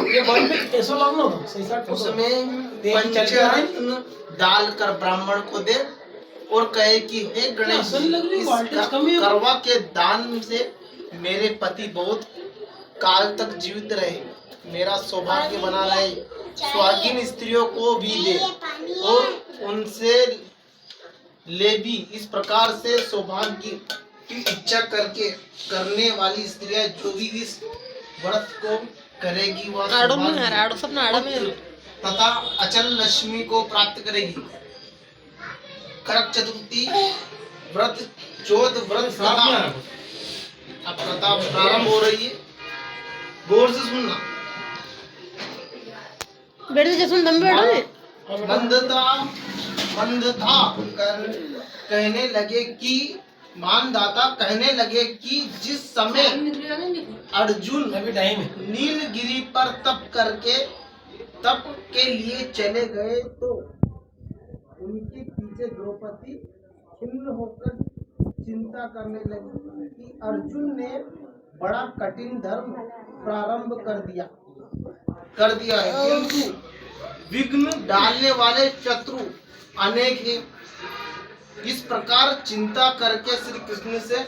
ये बल्ब में ऐसा लगना था सही साथ उसमें पंचरत्न डालकर ब्राह्मण को दे और कहे कि हे गणेश जी, इस करवा के दान से मेरे पति बहुत काल तक जीवित रहे, मेरा सौभाग्य बना रहे, सुहागिन स्त्रियों को भी दे और उनसे ले भी। इस प्रकार से सौभाग्य की इच्छा करके करने वाली स्त्रियां जो भी इस व्रत को करेगी वह सौभाग्य तथा अचल लक्ष्मी को प्राप्त करेगी। करक चतुर्थी व्रत चौथ व्रत कथा अब कथा प्रारंभ हो रही है, गौर से सुनना। मंदता कहने लगे कि मानदाता कहने लगे कि जिस समय अर्जुन नीलगिरी पर तप के लिए चले गए तो उनके पीछे द्रौपदी खिन्न होकर चिंता करने लगी कि अर्जुन ने बड़ा कठिन धर्म प्रारंभ कर दिया है, किंतु विघ्न डालने वाले शत्रु अनेक हैं। इस प्रकार चिंता करके श्री कृष्ण से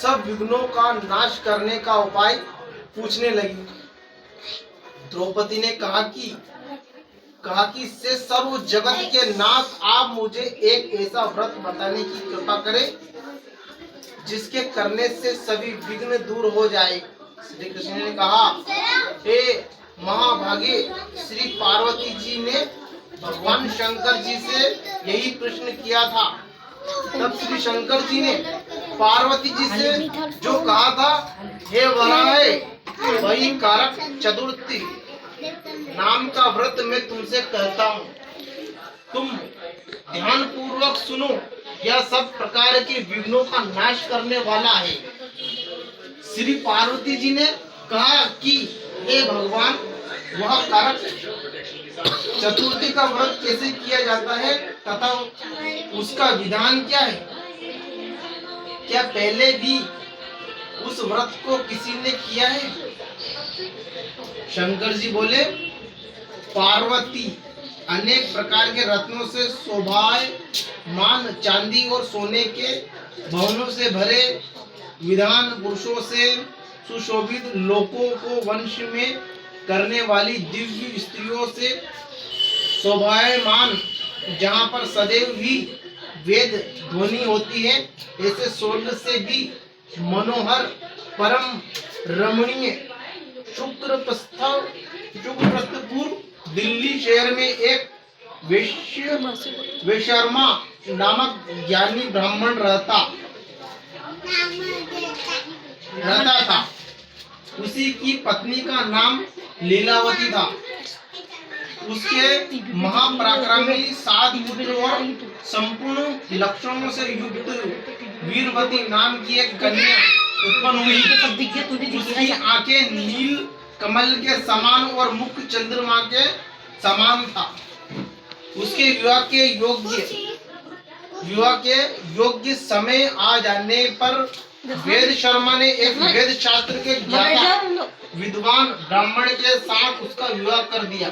सब विघ्नों का नाश करने का उपाय पूछने लगी। द्रौपदी ने कहा कि इससे सर्व जगत के नाथ आप मुझे एक ऐसा व्रत बताने की कृपा करें जिसके करने से सभी विघ्न दूर हो जाए। श्री कृष्ण ने कहा, हे महाभागे, श्री पार्वती जी ने भगवान शंकर जी से यही प्रश्न किया था। तब श्री शंकर जी ने पार्वती जी से जो कहा था, हे वराह वही कारक चतुर्थी नाम का व्रत मैं तुमसे कहता हूँ, तुम ध्यान पूर्वक सुनो, यह सब प्रकार के विघ्नों का नाश करने वाला है। श्री पार्वती जी ने कहा कि हे भगवान, वह कारक चतुर्थी का व्रत कैसे किया जाता है तथा उसका विधान क्या है? क्या पहले भी उस व्रत को किसी ने किया है? शंकर जी बोले, पार्वती अनेक प्रकार के रत्नों से शोभायमान चांदी और सोने के भवनों से भरे विधान पुरुषों से सुशोभित लोकों को वंश में करने वाली दिव्य स्त्रियों से शोभायमान, जहाँ पर सदैव ही वेद ध्वनि होती है, ऐसे स्वर्ग से भी मनोहर परम रमणीय शुक्र प्रस्थपुर दिल्ली शहर में एक वैशर्मा नामक ज्ञानी ब्राह्मण रहता था। उसी की पत्नी का नाम लीलावती था। उसके महापराक्रमी 7 पुत्र और संपूर्ण लक्षणों से युक्त वीरवती नाम की एक कन्या उत्पन्न हुई। उसकी आंखें नील कमल के समान और मुख चंद्रमा के समान था। उसके विवाह के योग्य समय आ जाने पर वेद शर्मा ने एक वेद शास्त्र के ज्ञाता विद्वान ब्राह्मण के साथ उसका विवाह कर दिया।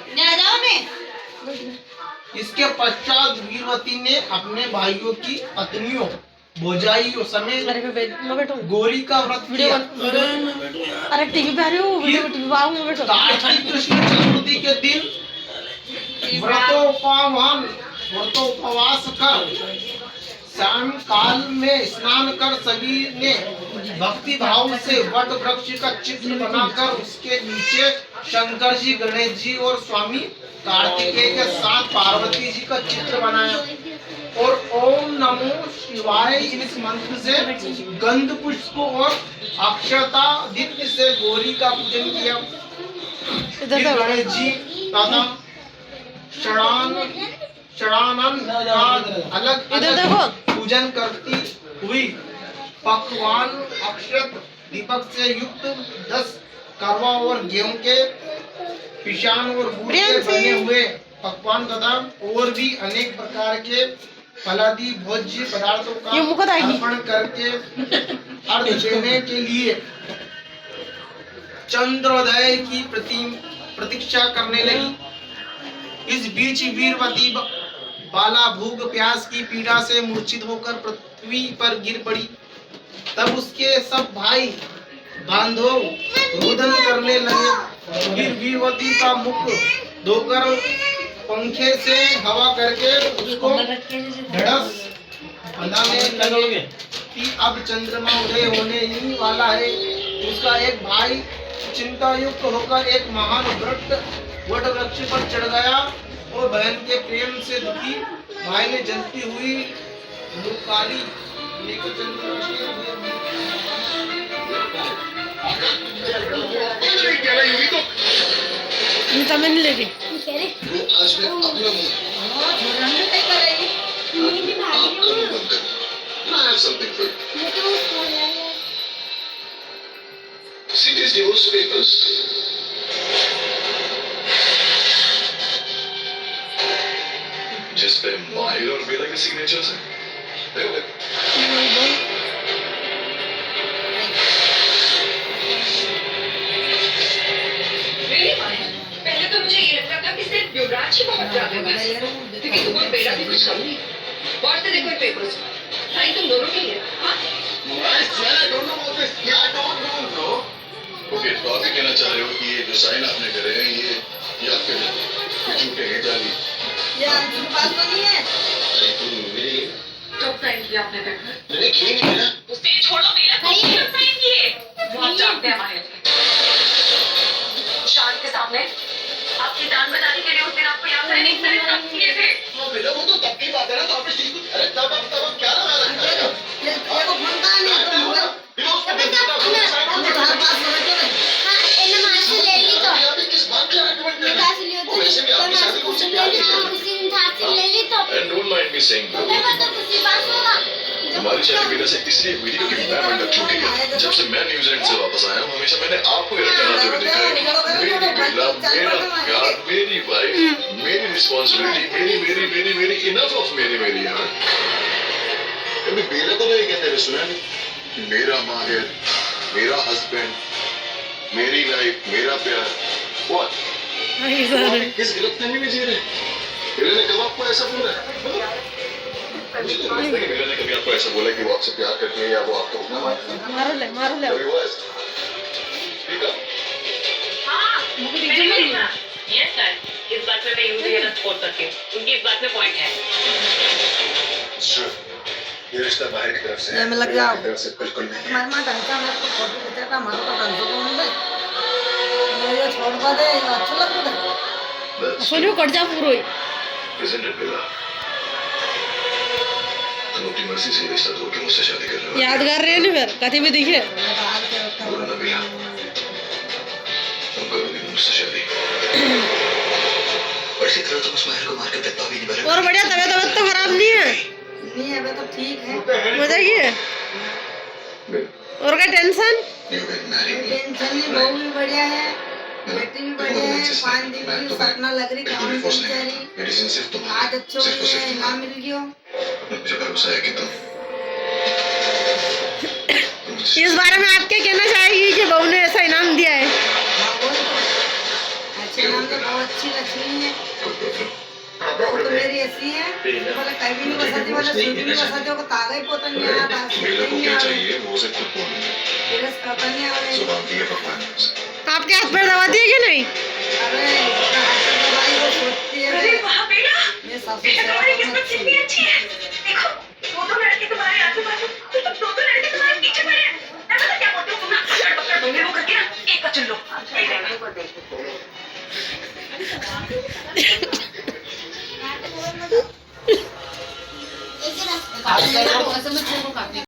इसके पश्चात वीरवती ने अपने भाइयों की पत्नियों भोजाइयों समेत गौरी का व्रत किया। कार्तिक कृष्ण चतुर्थी के दिन व्रतोपवास कर शाम काल में स्नान कर सभी ने भक्ति भाव से वट वृक्ष का चित्र बनाकर उसके नीचे शंकर जी, गणेश जी और स्वामी कार्तिकेय के साथ पार्वती जी का चित्र बनाया और ओम नमो शिवाय इस मंत्र से गंध पुष्प और अक्षता दीप्ति से गौरी का पूजन किया। गणेश जी तथा अलग पूजन करती हुई पकवान अक्षत दीपक से युक्त 10 करवा और गेहूं के पिशान और गुड़ के बने हुए पकवान तथा और भी अनेक प्रकार के फलादी भोज्य पदार्थों का अर्पण करके अर्घ देने के लिए चंद्रोदय की प्रतीक्षा करने लगी। इस बीच वीरवती बाला भूख प्यास की पीड़ा से मूर्छित होकर पृथ्वी पर गिर पड़ी। तब उसके सब भाई बांधव रुदन करने लगे। फिर वीरवती का मुख धोकर पंखे से हवा करके उसको ढड़स बनाने लगे कि अब चंद्रमा उदय होने ही वाला है। उसका एक भाई चिंतायुक्त होकर एक महान वट वृक्ष पर चढ़ गया और बहन के प्रेम से दुखी भाई ने जलती हुई लुकारी लेकर चंद्रमा तमिल लेके आज मैं अपना I have something for you. See these divorce papers? जिस पे माहिर और बेला के सिग्नेचर्स हैं। पहले तो मुझे ये लगता था कि सिर्फ युवराज ही बहुत ज्यादा है, लेकिन तुम और बेला भी कुछ कम नहीं। पढ़ते देखो पेपर्स, साइन तुम दोनों की है। हाँ? ओके, तो आप ये कहना चाह रहे हो कि ये जो साइन आपने करे हैं ये आपके झूठे हैं, जाली? ये आपकी बात तो नहीं है। अरे तुम मेरी कब साइन किया आपने पेपर? मैंने किए नहीं ना। उसे छोड़ो बेला, तुमने कब साइन किए? बहुत जानते हैं हमारे। शान के सामने आपकी जान बचाने के लिए उस दिन आपको यहाँ साइन कब किए थे? बेटा वो तो तब की बात है ना, तो आपने चीज को तब क्या ना मैं रखा है? ये को फोन का नहीं तो मुझे उसको अभी किस बात का रेकमेंड कर रहे हैं? वो वैसे भी आपकी शादी को प्यार की शादी। And don't mind me saying that. हमारी शादी बेटा से इसलिए हुई थी क्योंकि मैं मंडप छूट गया। जब से मैं न्यूजीलैंड से वापस आया हूँ हमेशा मैंने आपको हेल्प कराते हुए देखा है। मेरी बेला, मेरा प्यार, मेरी वाइफ, मेरी रिस्पॉन्सिबिलिटी, मेरी इनफ ऑफ मेरी यार। कभी बेला को तो ये कहते हुए सुना नहीं? मेरा माहिर, मेरा हस्बैंड, मेरी लाइफ, मेरा प्यार। What? किस गलतफहमी में जी रहे हैं? बेला ने कब आपको ऐसा बोला? मुझे तो लगता है कि बेला ने कभी आपको ऐसा बोला कि वो आपसे प्यार करती है या वो आपको उतना मारो ले कभी हुआ ऐसा? ठीक है। हाँ, यस सर, इस बात में मैं यूं ही सपोर्ट करती हूँ। उनकी इस बात में पॉइंट है। Sure. ये रिश्ता बाहर की तरफ से ये में लग जाओ। तरफ से बिल्कुल नहीं। मैं ढंका मैं तो फोटो खींचा था मारो तो ढंग से कौन दे ये छोड़ पा दे अच्छा लगता है। That's सोनियो कट जा पूरो ही isn't it, बेला? तुम अपनी मर्जी से रिश्ता तोड़ के मुझसे शादी कर रहे हो। याद कर रहे हैं ना फिर कभी भी दिखे बोलो ना बेला। तुम करोगी मुझसे शादी। और इसी तरह तुम उस माहिर को मार के बेत्ता भी नहीं बने। और बढ़िया तबीयत तो खराब नहीं है नहीं है अबे तो ठीक है मजा की है और क्या tension You get married. Tension नहीं बहू भी बढ़िया है बेटी भी बढ़िया है 5 दिन की सपना लग रही काम बेचारी मेडिसिन सिर्फ तुम आज अच्छे हो गए हैं इनाम मिल गया मुझे भरोसा है कि तुम इस बारे में आप क्या कहना चाहेगी कि बहू ने ऐसा इनाम दिया है अच्छे नाम तो बहुत अच्छी लक्ष्मी है तो मेरी ऐसी है बोले कहीं भी नहीं बसाती बोले सूटी नहीं बसाती को तागा ही पोता नहीं आ मेरे को क्या चाहिए वो उसे खुद बोलना है तेरे पता नहीं आ सुबह की है भगवान आपके हाथ पैर दबा दिए कि नहीं अरे दवाई वो सोचती है अरे वाह बेटा, ये सब बेटा तुम्हारी किस्मत कितनी अच्छी है। देखो, दो लड़के तुम्हारे आजू-बाजू, तो दो लड़के तुम्हारे पीछे पड़े हैं। मैं पता क्या बोलती हूँ, तुम ना पकड़ दोगे वो करके ना, एक का चुन लो। आज